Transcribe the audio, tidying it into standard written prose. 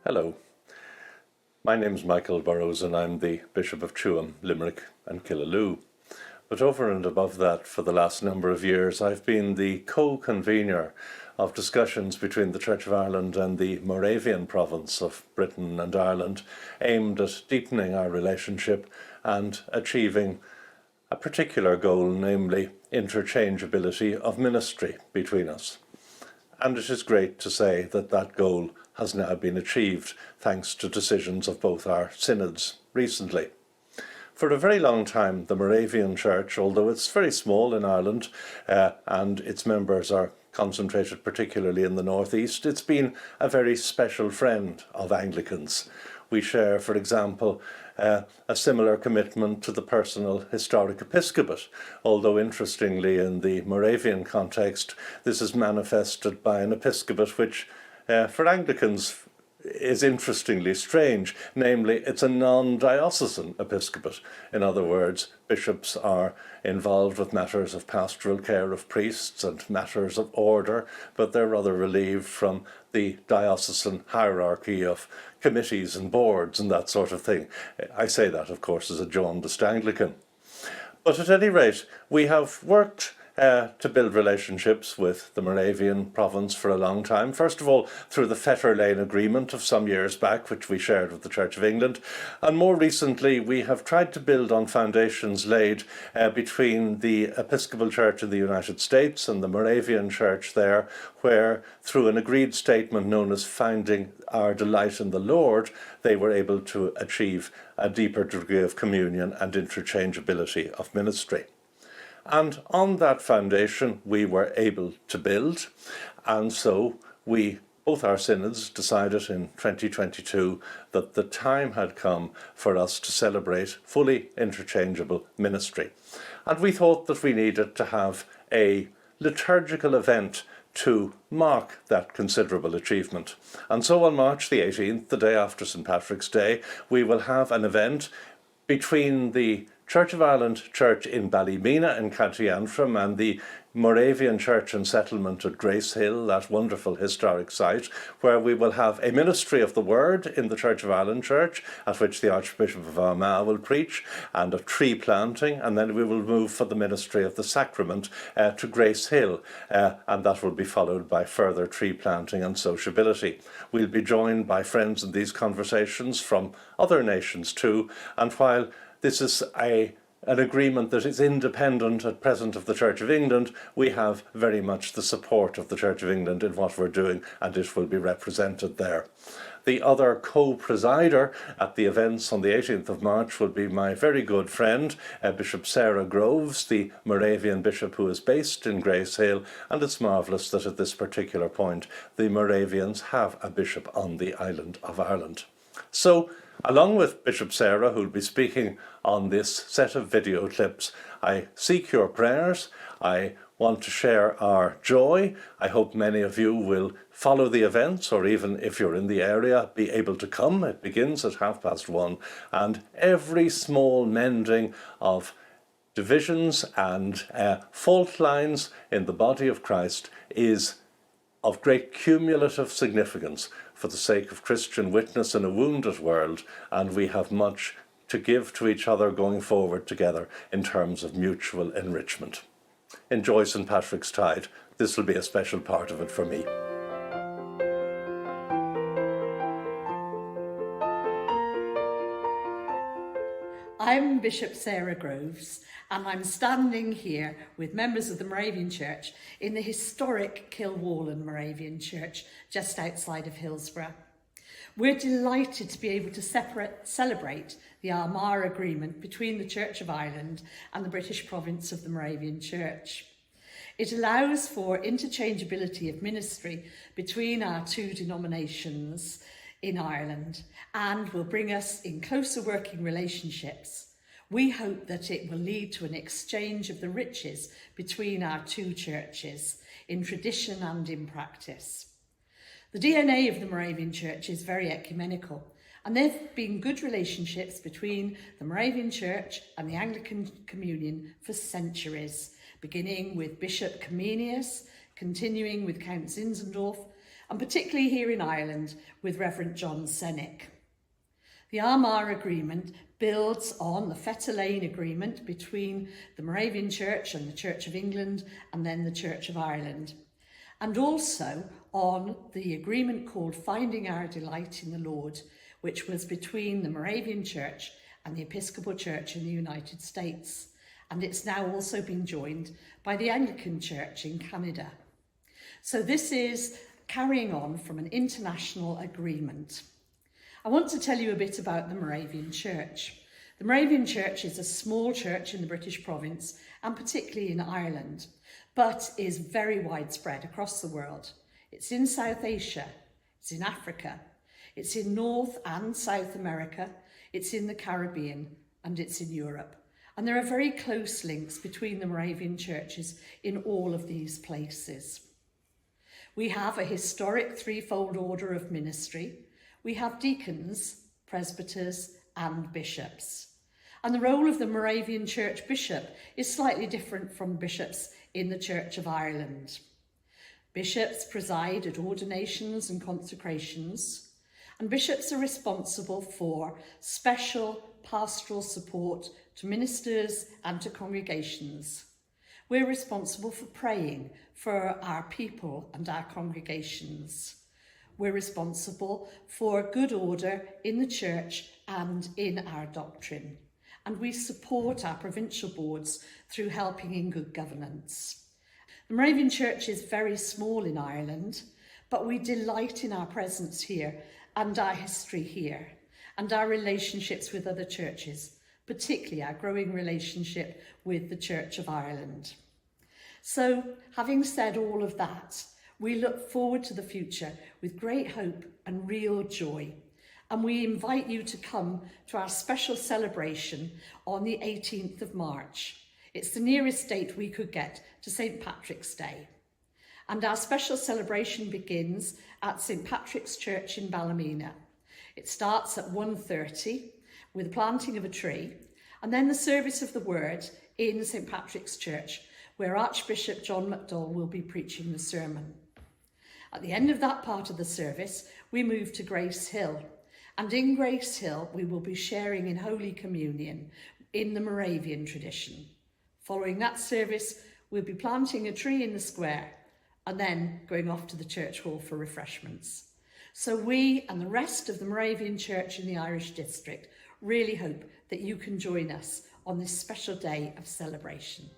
Hello, my name's Michael Burrows and I'm the Bishop of Tuam, Limerick and Killaloe. But over and above that, for the last number of years, I've been the co-convener of discussions between the Church of Ireland and the Moravian province of Britain and Ireland, aimed at deepening our relationship and achieving a particular goal, namely interchangeability of ministry between us. And it is great to say that that goal has now been achieved thanks to decisions of both our synods recently. For a very long time, the Moravian Church, although it's very small in Ireland and its members are concentrated particularly in the northeast, it's been a very special friend of Anglicans. We share, for example, a similar commitment to the personal historic episcopate, although interestingly in the Moravian context this is manifested by an episcopate which for Anglicans is interestingly strange, namely it's a non-diocesan episcopate. In other words, bishops are involved with matters of pastoral care of priests and matters of order, but they're rather relieved from the diocesan hierarchy of committees and boards and that sort of thing. I say that, of course, as a jaundiced Anglican. But at any rate, we have worked to build relationships with the Moravian province for a long time. First of all, through the Fetter Lane Agreement of some years back, which we shared with the Church of England. And more recently, we have tried to build on foundations laid between the Episcopal Church in the United States and the Moravian Church there, where through an agreed statement known as Finding Our Delight in the Lord, they were able to achieve a deeper degree of communion and interchangeability of ministry. And on that foundation we were able to build, and so both our synods decided in 2022 that the time had come for us to celebrate fully interchangeable ministry. And we thought that we needed to have a liturgical event to mark that considerable achievement. And so on March the 18th, the day after St. Patrick's Day, we will have an event between the Church of Ireland Church in Ballymena in County Antrim and the Moravian Church and Settlement at Gracehill, that wonderful historic site, where we will have a ministry of the Word in the Church of Ireland Church, at which the Archbishop of Armagh will preach, and of tree planting, and then we will move for the ministry of the Sacrament to Gracehill, and that will be followed by further tree planting and sociability. We'll be joined by friends in these conversations from other nations too, and while this is an agreement that is independent at present of the Church of England, we have very much the support of the Church of England in what we're doing, and it will be represented there. The other co-presider at the events on the 18th of March will be my very good friend, Bishop Sarah Groves, the Moravian bishop who is based in Gracehill, and it's marvellous that at this particular point the Moravians have a bishop on the island of Ireland. So, along with Bishop Sarah, who will be speaking on this set of video clips, I seek your prayers. I want to share our joy. I hope many of you will follow the events, or even if you're in the area, be able to come. It begins at 1:30, and every small mending of divisions and fault lines in the body of Christ is of great cumulative significance for the sake of Christian witness in a wounded world, and we have much to give to each other going forward together in terms of mutual enrichment. Enjoy St. Patrick's Tide. This will be a special part of it for me. I'm Bishop Sarah Groves, and I'm standing here with members of the Moravian Church in the historic Kilwallen Moravian Church just outside of Hillsborough. We're delighted to be able to celebrate the Armagh Agreement between the Church of Ireland and the British province of the Moravian Church. It allows for interchangeability of ministry between our two denominations in Ireland and will bring us in closer working relationships. We hope that it will lead to an exchange of the riches between our two churches in tradition and in practice. The DNA of the Moravian Church is very ecumenical, and there have been good relationships between the Moravian Church and the Anglican Communion for centuries, beginning with Bishop Comenius, continuing with Count Zinzendorf, and particularly here in Ireland with Reverend John Sennick. The Armagh Agreement builds on the Fetter Lane Agreement between the Moravian Church and the Church of England and then the Church of Ireland, and also on the agreement called Finding Our Delight in the Lord, which was between the Moravian Church and the Episcopal Church in the United States, and it's now also been joined by the Anglican Church in Canada. So this is carrying on from an international agreement. I want to tell you a bit about the Moravian Church. The Moravian Church is a small church in the British province and particularly in Ireland, but is very widespread across the world. It's in South Asia, it's in Africa, it's in North and South America, it's in the Caribbean, and it's in Europe. And there are very close links between the Moravian churches in all of these places. We have a historic threefold order of ministry. We have deacons, presbyters, and bishops. And the role of the Moravian Church bishop is slightly different from bishops in the Church of Ireland. Bishops preside at ordinations and consecrations, and bishops are responsible for special pastoral support to ministers and to congregations. We're responsible for praying for our people and our congregations. We're responsible for good order in the church and in our doctrine. And we support our provincial boards through helping in good governance. The Moravian Church is very small in Ireland, but we delight in our presence here and our history here and our relationships with other churches, particularly our growing relationship with the Church of Ireland. So, having said all of that, we look forward to the future with great hope and real joy. And we invite you to come to our special celebration on the 18th of March. It's the nearest date we could get to St. Patrick's Day. And our special celebration begins at St. Patrick's Church in Ballymena. It starts at 1:30 with the planting of a tree, and then the service of the word in St. Patrick's Church, where Archbishop John McDowell will be preaching the sermon. At the end of that part of the service, we move to Gracehill. And in Gracehill, we will be sharing in Holy Communion in the Moravian tradition. Following that service, we'll be planting a tree in the square and then going off to the church hall for refreshments. So we and the rest of the Moravian Church in the Irish district really hope that you can join us on this special day of celebration.